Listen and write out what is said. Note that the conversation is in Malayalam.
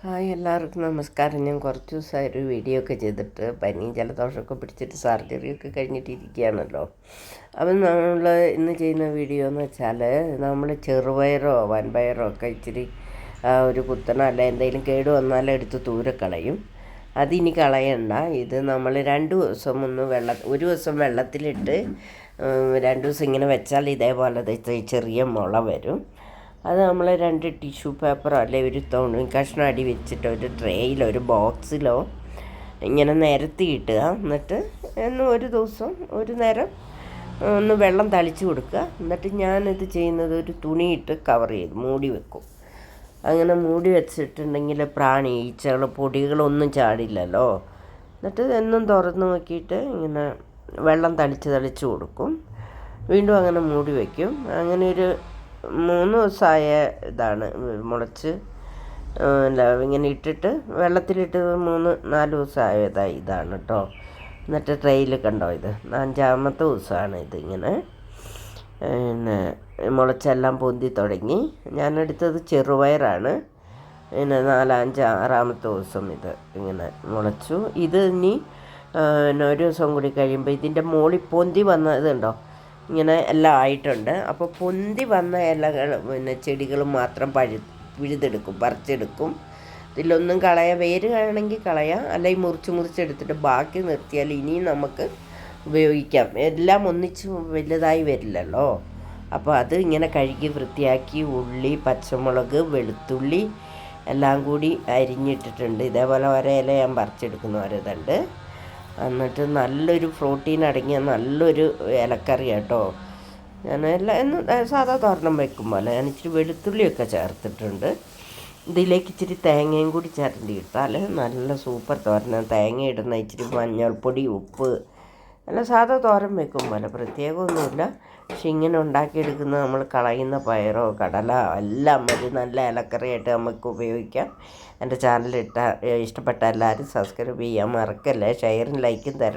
ഹായ് എല്ലാവർക്കും നമസ്കാരം. ഞാൻ കുറച്ച് ദിവസമായി ഒരു വീഡിയോ ഒക്കെ ചെയ്തിട്ട് പനിയും ജലദോഷമൊക്കെ പിടിച്ചിട്ട് സർജറിയൊക്കെ കഴിഞ്ഞിട്ടിരിക്കുകയാണല്ലോ. അപ്പം നമ്മൾ ഇന്ന് ചെയ്യുന്ന വീഡിയോ എന്ന് വെച്ചാൽ നമ്മൾ ചെറുപയറോ വൻപയറോ ഒക്കെ ഇച്ചിരി ഒരു കുത്തണ അല്ല എന്തെങ്കിലും കേട് വന്നാലും എടുത്ത് ദൂരെ കളയും. അതിനി കളയണ്ട. ഇത് നമ്മൾ ഒരു ദിവസം വെള്ളത്തിലിട്ട് 2 ദിവസം ഇങ്ങനെ വെച്ചാൽ ഇതേപോലെ ചെറിയ മുള വരും. അത് നമ്മൾ 2 ടിഷ്യൂ പേപ്പറോ അല്ലെങ്കിൽ ഒരു കഷ്ണം അടി വെച്ചിട്ട് ഒരു ട്രേയിലോ ഒരു ബോക്സിലോ ഇങ്ങനെ നിരത്തി ഇട്ടുക. എന്നിട്ട് ഒരു ദിവസം ഒരു നേരം ഒന്ന് വെള്ളം തളിച്ച് കൊടുക്കുക. എന്നിട്ട് ഞാനിത് ചെയ്യുന്നത് ഒരു തുണിയിട്ട് കവർ ചെയ്ത് മൂടി വെക്കും. അങ്ങനെ മൂടി വെച്ചിട്ടുണ്ടെങ്കിൽ ഈച്ചകൾ പൊടികളൊന്നും ചാടില്ലല്ലോ. എന്നിട്ട് എന്നും തുറന്ന് നോക്കിയിട്ട് ഇങ്ങനെ വെള്ളം തളിച്ച് കൊടുക്കും. വീണ്ടും അങ്ങനെ മൂടി വയ്ക്കും. അങ്ങനെ ഒരു 3 ദിവസമായ ഇതാണ് മുളച്ച് ഇങ്ങനെ ഇട്ടിട്ട് വെള്ളത്തിലിട്ട് 3-4 ദിവസമായതായി ഇതാണ് കേട്ടോ. എന്നിട്ട് ട്രെയിൽ കണ്ടോ, ഇത് 5-ാമത്തെ ദിവസമാണ് ഇതിങ്ങനെ മുളച്ചെല്ലാം പൊന്തി തുടങ്ങി. ഞാനെടുത്തത് ചെറുപയറാണ്. 4-5-6ാമത്തെ ദിവസം ഇത് ഇങ്ങനെ മുളച്ചു. ഇത് ഇനി ഒരു ദിവസം കൂടി കഴിയുമ്പോൾ ഇതിൻ്റെ മുകളിൽ പൊന്തി വന്നതുണ്ടോ, ഇങ്ങനെ എല്ലാം ആയിട്ടുണ്ട്. അപ്പോൾ പൊന്തി വന്ന ഇലകൾ ചെടികൾ മാത്രം പറിച്ചെടുക്കും. ഇതിലൊന്നും വേര് ആണെങ്കിൽ കളയാം, അല്ലെങ്കിൽ മുറിച്ചെടുത്തിട്ട് ബാക്കി നിർത്തിയാൽ ഇനിയും നമുക്ക് ഉപയോഗിക്കാം. എല്ലാം ഒന്നിച്ച് വലുതായി വരില്ലല്ലോ. അപ്പോൾ അത് ഇങ്ങനെ കഴുകി വൃത്തിയാക്കി ഉള്ളി, പച്ചമുളക്, വെളുത്തുള്ളി എല്ലാം കൂടി അരിഞ്ഞിട്ടിട്ടുണ്ട്. ഇതേപോലെ ഇല ഞാൻ പറിച്ചെടുക്കുന്ന ഇതുണ്ട്. എന്നിട്ട് നല്ലൊരു പ്രോട്ടീൻ അടങ്ങിയ നല്ലൊരു ഇലക്കറി കേട്ടോ. ഞാൻ സാധാ തോരനം വയ്ക്കും പോലെ ഞാൻ ഇച്ചിരി വെളുത്തുള്ളിയൊക്കെ ചേർത്തിട്ടുണ്ട്. ഇതിലേക്ക് ഇച്ചിരി തേങ്ങയും കൂടി ചേർത്തി ഇട്ടാൽ നല്ല സൂപ്പർ തോരൻ. തേങ്ങ ഇടുന്ന ഇച്ചിരി മഞ്ഞൾപ്പൊടി, ഉപ്പ്, നല്ല സാധാ തോരൻ വയ്ക്കും പോലെ, പ്രത്യേകമൊന്നുമില്ല. പക്ഷെ ഇങ്ങനെ ഉണ്ടാക്കിയെടുക്കുന്ന നമ്മൾ കളയുന്ന പയറോ കടല എല്ലാം ഒരു നല്ല ഇലക്കറിയായിട്ട് നമുക്ക് ഉപയോഗിക്കാം. എൻ്റെ ചാനൽ ഇഷ്ടപ്പെട്ട എല്ലാവരും സബ്സ്ക്രൈബ് ചെയ്യാൻ മറക്കല്ലേ. ഷെയറും ലൈക്കും തരണം.